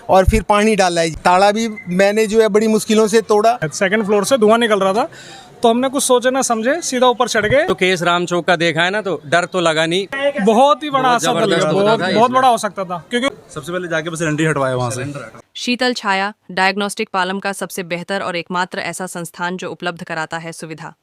और फिर पानी डाला है। ताला भी मैंने जो है बड़ी मुश्किलों से तोड़ा। सेकंड फ्लोर से धुआं निकल रहा था, तो हमने कुछ सोचे ना समझे सीधा ऊपर चढ़ गए। तो केस राम चौक का देखा है ना, तो डर तो लगा नहीं, बहुत ही बड़ा असर लगा, बहुत बड़ा हो सकता था, क्योंकि सबसे पहले जाके बस सिलेंडर हटवाया वहाँ से। शीतल छाया डायग्नोस्टिक पालम का सबसे बेहतर और एकमात्र ऐसा संस्थान जो उपलब्ध कराता है सुविधा।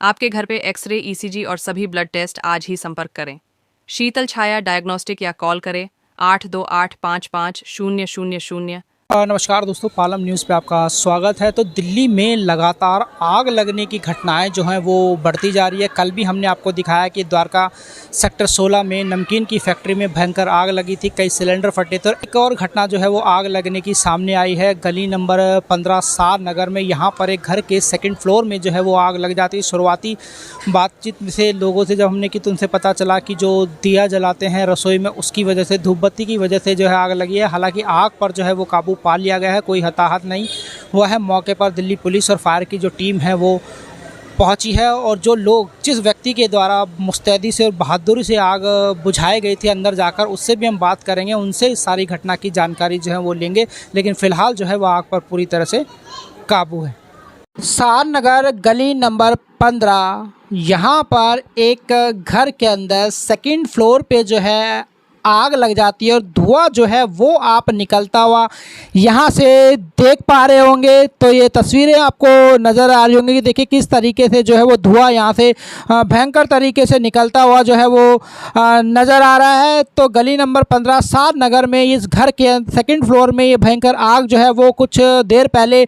आपके घर पे एक्सरे, ईसीजी और सभी ब्लड टेस्ट आज ही संपर्क करें। शीतल छाया डायग्नोस्टिक या कॉल करें 82855000। नमस्कार दोस्तों, पालम न्यूज़ पे आपका स्वागत है। तो दिल्ली में लगातार आग लगने की घटनाएं जो हैं वो बढ़ती जा रही है। कल भी हमने आपको दिखाया कि द्वारका सेक्टर 16 में नमकीन की फैक्ट्री में भयंकर आग लगी थी, कई सिलेंडर फटे थे। एक और घटना जो है वो आग लगने की सामने आई है गली नंबर 15 सार नगर में। यहाँ पर एक घर के सेकेंड फ्लोर में जो है वो आग लग जाती है। शुरुआती बातचीत से लोगों से जब हमने की तो उनसे पता चला कि जो दिया जलाते हैं रसोई में, उसकी वजह से, धूप बत्ती की वजह से जो है आग लगी है। हालांकि आग पर जो है वो काबू पा लिया गया है, कोई हताहत नहीं हुआ है। मौके पर दिल्ली पुलिस और फायर की जो टीम है वो पहुंची है, और जो लोग, जिस व्यक्ति के द्वारा मुस्तैदी से और बहादुरी से आग बुझाई गई थी अंदर जाकर, उससे भी हम बात करेंगे, उनसे इस सारी घटना की जानकारी जो है वो लेंगे। लेकिन फ़िलहाल जो है वो आग पर पूरी तरह से काबू है। सार नगर गली नंबर 15, यहाँ पर एक घर के अंदर सेकंड फ्लोर पे जो है आग लग जाती है और धुआं जो है वो आप निकलता हुआ यहाँ से देख पा रहे होंगे। तो ये तस्वीरें आपको नज़र आ रही होंगी कि देखिए किस तरीके से जो है वो धुआं यहाँ से भयंकर तरीके से निकलता हुआ जो है वो नज़र आ रहा है। तो गली नंबर 15 सार नगर में इस घर के सेकंड फ्लोर में ये भयंकर आग जो है वो कुछ देर पहले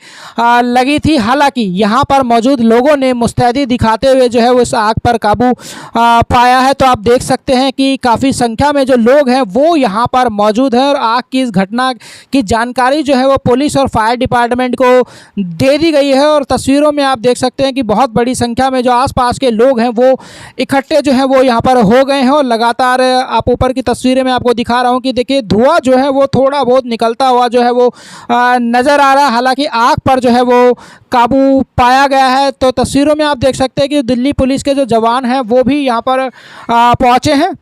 लगी थी। हालांकि यहाँ पर मौजूद लोगों ने मुस्तैदी दिखाते हुए जो है वो इस आग पर काबू पाया है। तो आप देख सकते हैं कि काफ़ी संख्या में जो लोग हैं वो यहाँ पर मौजूद है, और आग की इस घटना की जानकारी जो है वो पुलिस और फायर डिपार्टमेंट को दे दी गई है। और तस्वीरों में आप देख सकते हैं कि बहुत बड़ी संख्या में जो आसपास के लोग हैं वो इकट्ठे जो है वो यहाँ पर हो गए हैं। और लगातार आप ऊपर की तस्वीरें मैं आपको दिखा रहा हूँ कि देखिए धुआं जो है वो थोड़ा बहुत निकलता हुआ जो है वो नज़र आ रहा है। हालांकि आग पर जो है वो काबू पाया गया है। तो तस्वीरों में आप देख सकते हैं कि दिल्ली पुलिस के जो जवान हैं वो भी यहाँ पर पहुँचे हैं।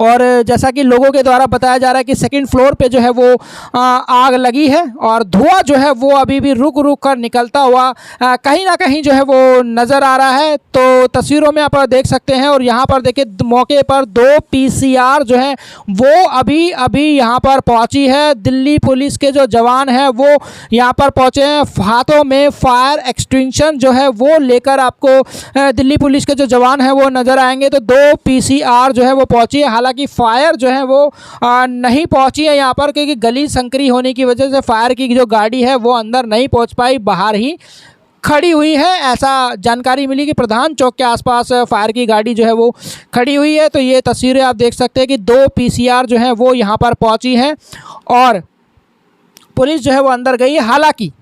और जैसा कि लोगों के द्वारा बताया जा रहा है कि सेकंड फ्लोर पे जो है वो आग लगी है, और धुआं जो है वो अभी भी रुक रुक कर निकलता हुआ कहीं ना कहीं जो है वो नज़र आ रहा है। तो तस्वीरों में आप देख सकते हैं। और यहाँ पर देखिए मौके पर 2 PCR जो है वो अभी यहाँ पर पहुँची है। दिल्ली पुलिस के जो जवान हैं वो यहाँ पर पहुँचे हैं, हाथों में फायर एक्सटिंग्विशर जो है वो लेकर आपको दिल्ली पुलिस के जो जवान हैं वो नज़र आएंगे। तो 2 PCR जो है वो पहुँची है। हालांकि फायर जो है वो नहीं पहुंची है यहाँ पर, क्योंकि गली संकरी होने की वजह से फायर की जो गाड़ी है वो अंदर नहीं पहुंच पाई, बाहर ही खड़ी हुई है। ऐसा जानकारी मिली कि प्रधान चौक के आसपास फायर की गाड़ी जो है वो खड़ी हुई है। तो ये तस्वीरें आप देख सकते हैं कि 2 PCR जो है वो यहाँ पर पहुंची हैं, और पुलिस जो है वो अंदर गई है। हालांकि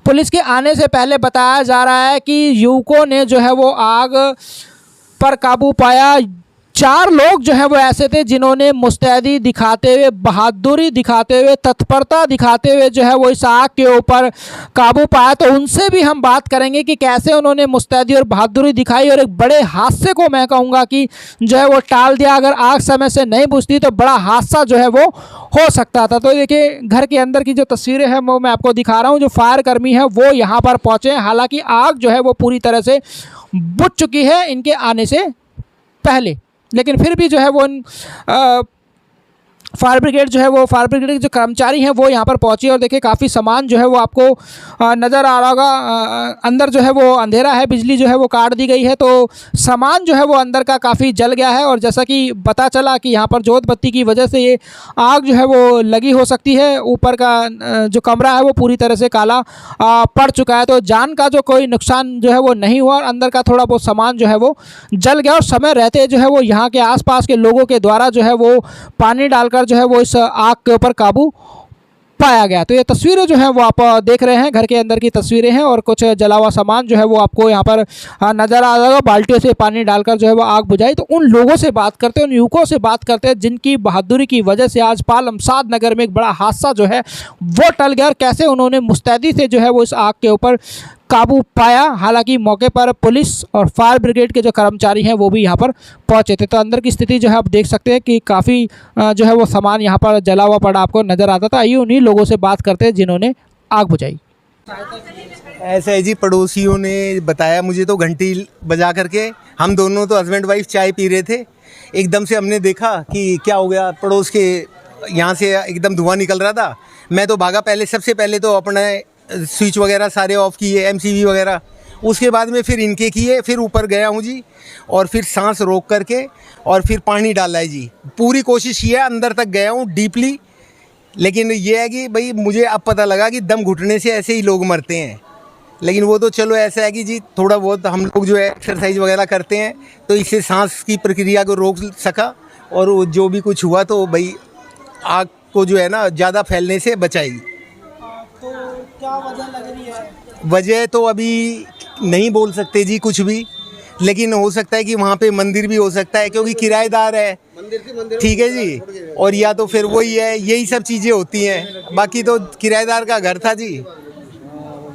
पुलिस के आने से पहले बताया जा रहा है कि युवकों ने जो है वो आग पर काबू पाया। 4 लोग जो है वो ऐसे थे जिन्होंने मुस्तैदी दिखाते हुए, बहादुरी दिखाते हुए, तत्परता दिखाते हुए जो है वो इस आग के ऊपर काबू पाया। तो उनसे भी हम बात करेंगे कि कैसे उन्होंने मुस्तैदी और बहादुरी दिखाई, और एक बड़े हादसे को मैं कहूँगा कि जो है वो टाल दिया। अगर आग समय से नहीं बुझती तो बड़ा हादसा जो है वो हो सकता था। तो देखिए घर के अंदर की जो तस्वीरें हैं वो मैं आपको दिखा रहा हूँ। जो फायर कर्मी है वो यहाँ पर पहुँचे हैं। हालाँकि आग जो है वो पूरी तरह से बुझ चुकी है इनके आने से पहले, लेकिन फिर भी जो है वो फायर ब्रिगेड जो है वो, फायर ब्रिगेड के जो कर्मचारी हैं वो यहाँ पर पहुँचे। और देखिए काफ़ी सामान जो है वो आपको नज़र आ रहा होगा। अंदर जो है वो अंधेरा है, बिजली जो है वो काट दी गई है, तो सामान जो है वो अंदर का काफ़ी जल गया है। और जैसा कि पता चला कि यहाँ पर जोत बत्ती की वजह से ये आग जो है वो लगी हो सकती है। ऊपर का जो कमरा है वो पूरी तरह से काला पड़ चुका है। तो जान का जो कोई नुकसान जो है वो नहीं हुआ, और अंदर का थोड़ा बहुत सामान जो है वो जल गया। और समय रहते जो है वो यहाँ के आसपास के लोगों के द्वारा जो है वो पानी डालकर जो है वो इस आग के ऊपर काबू पाया गया। तो ये तस्वीरें जो हैं वो आप देख रहे हैं, घर के अंदर की तस्वीरें हैं, और कुछ जला हुआ सामान जो है वो आपको यहाँ पर नज़र आ जाएगा। बाल्टियों से पानी डालकर जो है वो आग बुझाई। तो उन लोगों से बात करते हैं, उन युवकों से बात करते हैं जिनकी बहादुरी की वजह से आज पालम साद नगर में एक बड़ा हादसा जो है वो टल गया, और कैसे उन्होंने मुस्तैदी से जो है वो इस आग के ऊपर काबू पाया। हालांकि मौके पर पुलिस और फायर ब्रिगेड के जो कर्मचारी हैं वो भी यहाँ पर पहुँचे थे। तो अंदर की स्थिति जो है आप देख सकते हैं कि काफ़ी जो है वो सामान यहाँ पर जला हुआ पड़ा आपको नज़र आता था। आइए उन्हीं लोगों से बात करते हैं जिन्होंने आग बुझाई। ऐसा है जी, पड़ोसियों ने बताया मुझे, तो घंटी बजा करके हम दोनों तो हस्बैंड वाइफ चाय पी रहे थे, एकदम से हमने देखा कि क्या हो गया, पड़ोस के यहाँ से एकदम धुआं निकल रहा था। मैं तो भागा, सबसे पहले तो अपने स्विच वगैरह सारे ऑफ़ किए, एमसीबी वगैरह, उसके बाद में फिर इनके किए, फिर ऊपर गया हूँ जी, और फिर सांस रोक करके और फिर पानी डाला है जी। पूरी कोशिश की है, अंदर तक गया हूँ डीपली, लेकिन ये है कि भाई मुझे अब पता लगा कि दम घुटने से ऐसे ही लोग मरते हैं। लेकिन वो तो चलो ऐसा है कि जी थोड़ा बहुत हम लोग जो है एक्सरसाइज वगैरह करते हैं, तो इससे सांस की प्रक्रिया को रोक सका, और वो जो भी कुछ हुआ तो भाई आग को जो है ना ज़्यादा फैलने से बचाएगी। तो क्या वजह लग रही है? वजह तो अभी नहीं बोल सकते जी कुछ भी, लेकिन हो सकता है कि वहाँ पे मंदिर भी हो सकता है, क्योंकि किराएदार है, ठीक है जी, और या तो फिर वही है, यही सब चीज़ें होती हैं। बाकी तो किराएदार का घर था जी,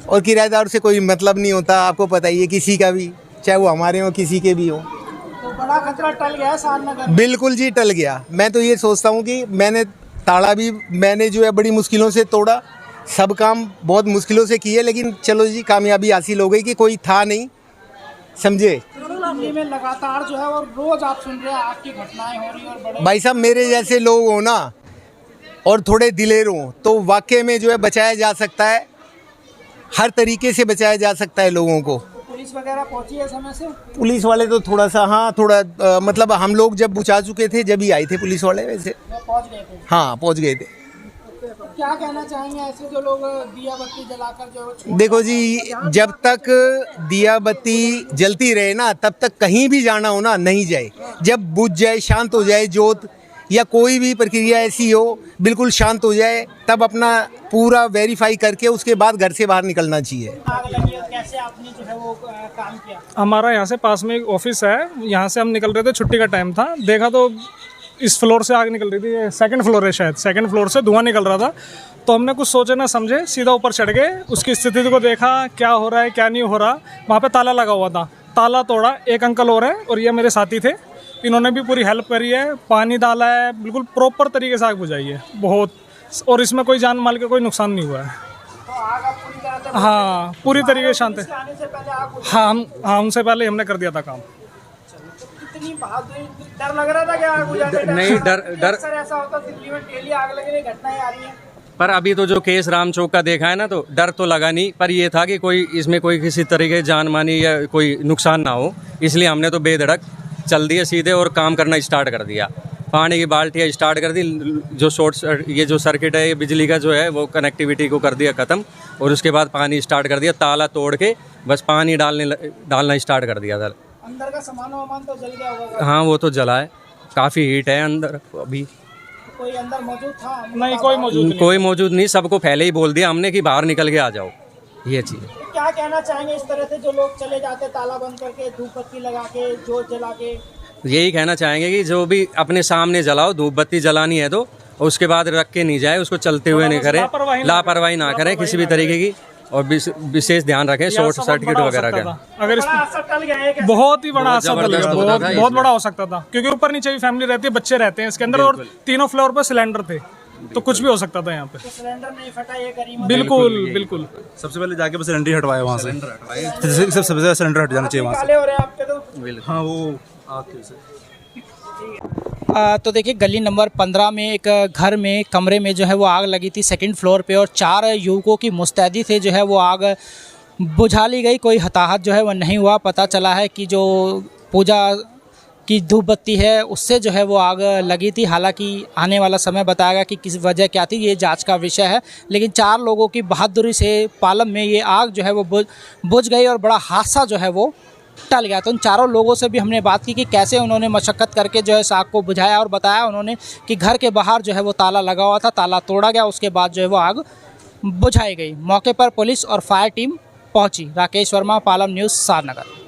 और किराएदार से कोई मतलब नहीं होता, आपको पता ही है, किसी का भी, चाहे वो हमारे हो किसी के भी हो। तो बड़ा खतरा टल गया सारनगर? बिल्कुल जी टल गया। मैं तो ये सोचता हूँ कि मैंने जो है बड़ी मुश्किलों से तोड़ा, सब काम बहुत मुश्किलों से किए, लेकिन चलो जी कामयाबी हासिल हो गई कि कोई था नहीं, समझे। दिल्ली में लगातार जो है और रोज आप सुन रहे हैं आग की घटनाएं हो रही और बड़े भाई साहब मेरे जैसे लोग हो ना, और थोड़े दिलेर हो, तो वाकई में जो है बचाया जा सकता है, हर तरीके से बचाया जा सकता है लोगों को। पुलिस वगैरह पहुंची है समय से? पुलिस वाले तो थोड़ा सा मतलब हम लोग जब बुझा चुके थे जब ही आए थे पुलिस वाले, वैसे पहुंच गए थे? हाँ पहुंच गए थे। क्या कहना चाहेंगे ऐसे जो लोग दिया बत्ती जलाकर जो देखो जी, जब तक दिया बत्ती जलती रहे ना, तब तक कहीं भी जाना हो ना नहीं जाए। जब बुझ जाए, शांत हो जाए जोत, या कोई भी प्रक्रिया ऐसी हो बिल्कुल शांत हो जाए, तब अपना पूरा वेरीफाई करके उसके बाद घर से बाहर निकलना चाहिए। आग लगी और कैसे आपने जो है वो काम किया? हमारा यहाँ से पास में एक ऑफिस है, यहाँ से हम निकल रहे थे, छुट्टी का टाइम था, देखा तो इस फ्लोर से आग निकल रही थी, सेकंड फ्लोर है शायद, सेकंड फ्लोर से धुआं निकल रहा था। तो हमने कुछ सोचे ना समझे, सीधा ऊपर चढ़ गए, उसकी स्थिति को देखा क्या हो रहा है क्या नहीं हो रहा। वहाँ पे ताला लगा हुआ था, ताला तोड़ा, एक अंकल और है और ये मेरे साथी थे, इन्होंने भी पूरी हेल्प करी है, पानी डाला है, बिल्कुल प्रॉपर तरीके से आग बुझाई है बहुत, और इसमें कोई जान माल का कोई नुकसान नहीं हुआ है। तो आग आप पूरी तरह से हाँ पूरी तरीके से शांत है। आने से पहले आग बुझा? हाँ उनसे पहले हमने कर दिया था काम। कितनी बहादुरी, डर लग रहा था क्या आग बुझाने का? नहीं, डर अक्सर ऐसा होता है दिल्ली में डेली आग लगने की घटनाएं आ रही हैं। पर अभी तो जो केस रामचौक का देखा है ना, तो डर तो लगा नहीं, पर ये था कि कोई इसमें कोई किसी तरीके जान मानी या कोई नुकसान ना हो, इसलिए हमने तो बेधड़क चल दिए सीधे और काम करना स्टार्ट कर दिया। पानी की बाल्टियाँ स्टार्ट कर दी, जो ये जो सर्किट है ये बिजली का जो है वो कनेक्टिविटी को कर दिया ख़त्म, और उसके बाद पानी स्टार्ट कर दिया, ताला तोड़ के बस पानी डालना स्टार्ट कर दिया था। अंदर का सामान तो जल गया होगा? हाँ वो तो जला है, काफ़ी हीट है अंदर अभी। कोई अंदर मौजूद था? नहीं कोई मौजूद नहीं, सबको पहले ही बोल दिया हमने कि बाहर निकल के आ जाओ, ये चीज़। क्या कहना चाहेंगे इस तरह से जो लोग चले जाते ताला बंद करके, धूप बत्ती लगा के, जोत जला के? यही कहना चाहेंगे कि जो भी अपने सामने जलाओ, धूप बत्ती जलानी है तो उसके बाद रख के नहीं जाए, उसको चलते हुए नहीं करें, लापरवाही ना करें किसी भी तरीके की, और विशेष ध्यान रखें शॉर्ट सर्किट वगैरह का। अगर इस टल गया है? बहुत ही बड़ा असर डल गया, जबरदस्त बहुत बड़ा हो सकता था, क्योंकि ऊपर नीचे भी फैमिली रहती है, बच्चे रहते हैं इसके अंदर, और तीनों फ्लोर पर सिलेंडर थे, तो कुछ भी हो सकता था यहाँ पे। तो सिलेंडर नहीं फटा ये करीब? बिल्कुल। सबसे पहले जाके बस सिलेंडर हटवाया वहाँ से, सबसे ज्यादा सिलेंडर हट जाना चाहिए वहाँ काले हो रहे हैं आपके तो? से। हाँ वो आग की वजह से। तो देखिए गली नंबर 15 में एक घर में कमरे में जो है वो आग लगी थी सेकंड फ्लोर पे, और 4 युवकों की मुस्तैदी से जो है वो आग बुझा ली गई। कोई हताहत जो है वो नहीं हुआ। पता चला है कि जो पूजा की धूप बत्ती है उससे जो है वो आग लगी थी। हालांकि आने वाला समय बताएगा कि किस वजह क्या थी, ये जांच का विषय है। लेकिन 4 लोगों की बहादुरी से पालम में ये आग जो है वो बुझ गई और बड़ा हादसा जो है वो टल गया। तो उन 4 लोगों से भी हमने बात की कि कैसे उन्होंने मशक्क़त करके जो है इस आग को बुझाया, और बताया उन्होंने कि घर के बाहर जो है वो ताला लगा हुआ था, ताला तोड़ा गया, उसके बाद जो है वो आग बुझाई गई। मौके पर पुलिस और फायर टीम पहुंची। राकेश वर्मा, पालम न्यूज़, सारनगर।